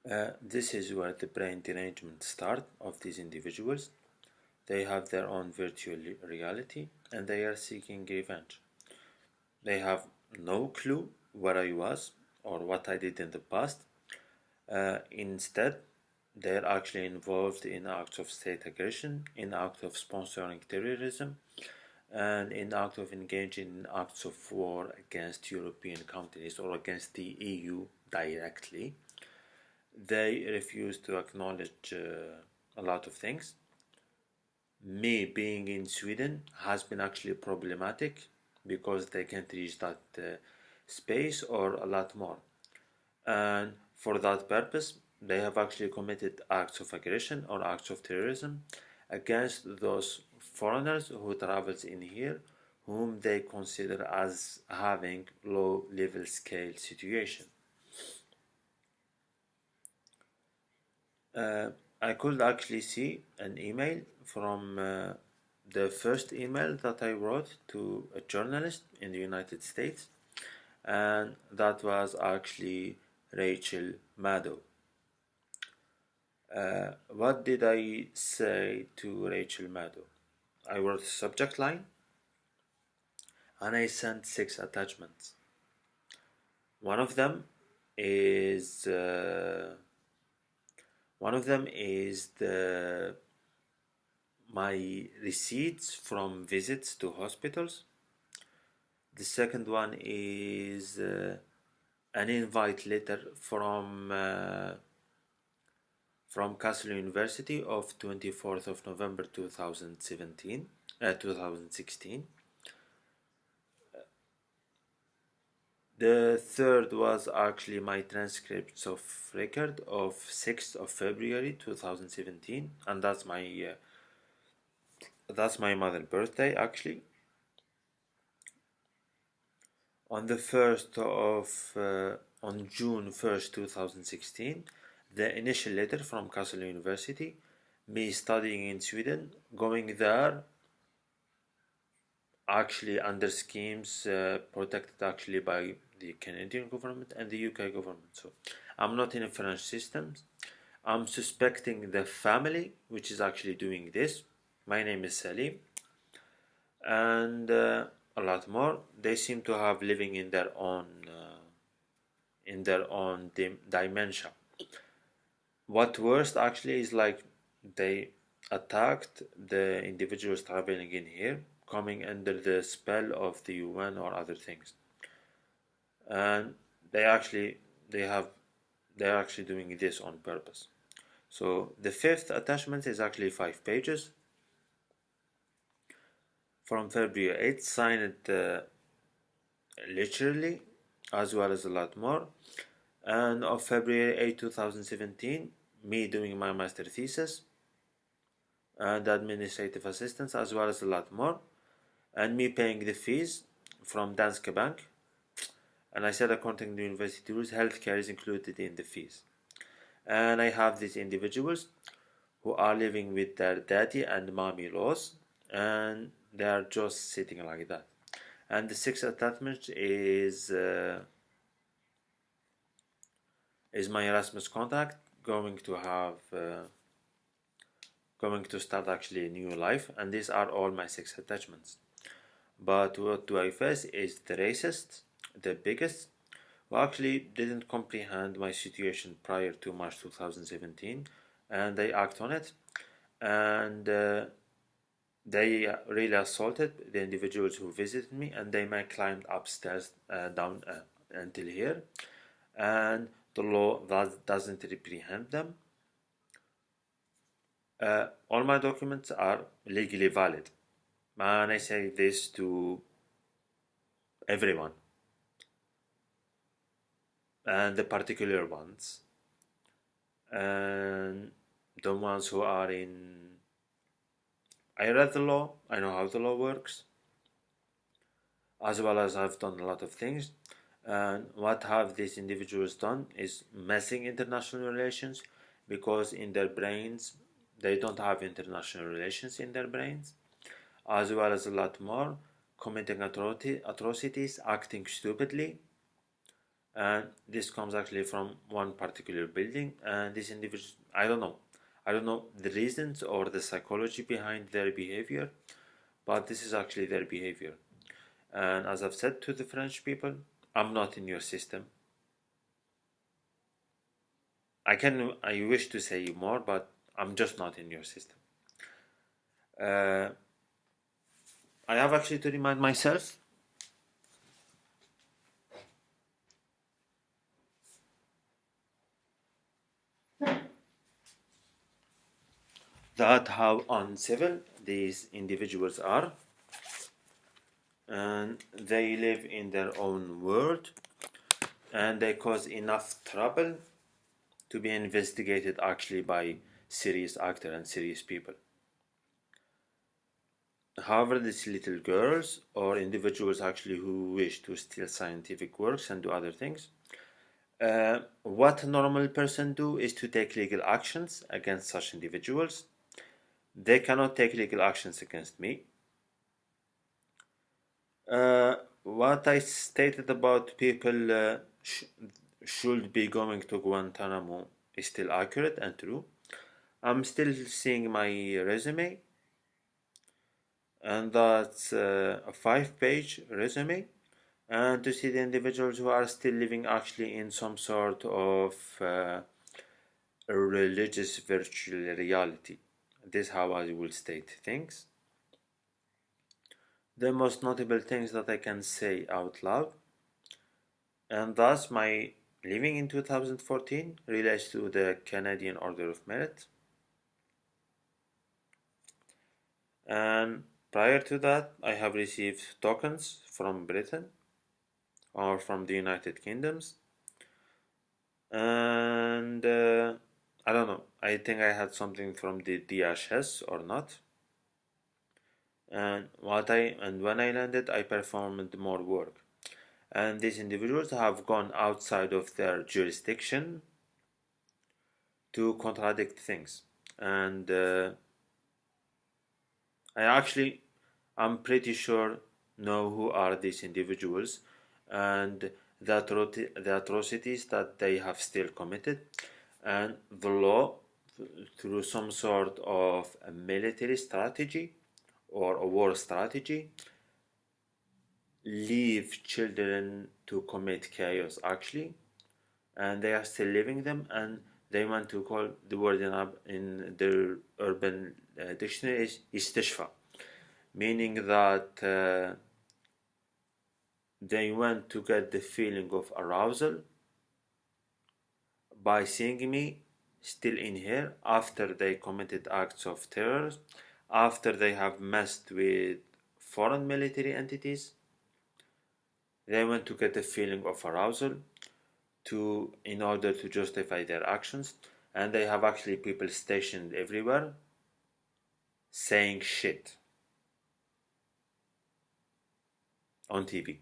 This is where the brain derangement starts of these individuals. They have their own virtual reality and they are seeking revenge. They have no clue where I was or what I did in the past. Instead, they're actually involved in acts of state aggression, in acts of sponsoring terrorism, and in acts of engaging in acts of war against European countries or against the EU directly. They refuse to acknowledge a lot of things. Me being in Sweden has been actually problematic because they can't reach that space or a lot more. And for that purpose, they have actually committed acts of aggression or acts of terrorism against those foreigners who travels in here, whom they consider as having low level scale situation. I could actually see an email from the first email that I wrote to a journalist in the United States, and that was actually Rachel Maddow. What did I say to Rachel Maddow? I wrote a subject line and I sent 6 attachments. One of them is my receipts from visits to hospitals. The second one is an invite letter from Castle University of 24th of November 2016. The third was actually my transcripts of record of 6th of February 2017, and that's my mother's birthday actually. On June 1st 2016, the initial letter from Castle University, me studying in Sweden, going there actually under schemes protected actually by the Canadian government and the UK government. So I'm not in a French system. I'm suspecting the family which is actually doing this. My name is Salim, and a lot more. They seem to have living in their own dimension. What worst actually is like they attacked the individuals traveling in here, coming under the spell of the UN or other things, and they're actually doing this on purpose. So the 5th attachment is actually 5 pages from February 8th, signed literally, as well as a lot more. And of February 8, 2017, me doing my master thesis and administrative assistance, as well as a lot more, and me paying the fees from Danske Bank. And I said, according to university rules, healthcare is included in the fees. And I have these individuals who are living with their daddy and mommy laws, and they are just sitting like that. And the 6th attachment is my Erasmus contract, going to start actually a new life, and these are all my 6 attachments. But what do I face is the racist, the biggest, who actually didn't comprehend my situation prior to March 2017, and they act on it, and they really assaulted the individuals who visited me, and they may climbed upstairs down until here, and the law doesn't reprehend them. All my documents are legally valid, and I say this to everyone, and the particular ones, and the ones who are in. I read the law, I know how the law works, as well as I've done a lot of things. And what have these individuals done is messing international relations, because in their brains they don't have international relations in their brains, as well as a lot more, committing atrocities, acting stupidly, and this comes actually from one particular building, and this individual, I don't know the reasons or the psychology behind their behavior, but this is actually their behavior. And as I've said to the French people, I'm not in your system. I wish to say more, but I'm just not in your system. I have actually to remind myself that how uncivil these individuals are, and they live in their own world, and they cause enough trouble to be investigated actually by serious actors and serious people. However, these little girls or individuals actually who wish to steal scientific works and do other things, what a normal person do is to take legal actions against such individuals. They cannot take legal actions against me. What I stated about people should be going to Guantanamo is still accurate and true. I'm still seeing my resume, and that's a 5-page resume, and to see the individuals who are still living actually in some sort of a religious virtual reality. This is how I will state things. The most notable things that I can say out loud, and thus my living in 2014 relates to the Canadian Order of Merit. And prior to that, I have received tokens from Britain or from the United Kingdoms. And I don't know, I think I had something from the DHS or not. And when I landed, I performed more work. And these individuals have gone outside of their jurisdiction to contradict things. And I'm pretty sure know who are these individuals and the atrocities that they have still committed, and the law, through some sort of a military strategy or a war strategy, leave children to commit chaos actually, and they are still living them, and they want to call the word in the urban dictionary is istishfa, meaning that they want to get the feeling of arousal by seeing me still in here after they committed acts of terror, after they have messed with foreign military entities. They want to get a feeling of arousal in order to justify their actions, and they have actually people stationed everywhere saying shit on TV.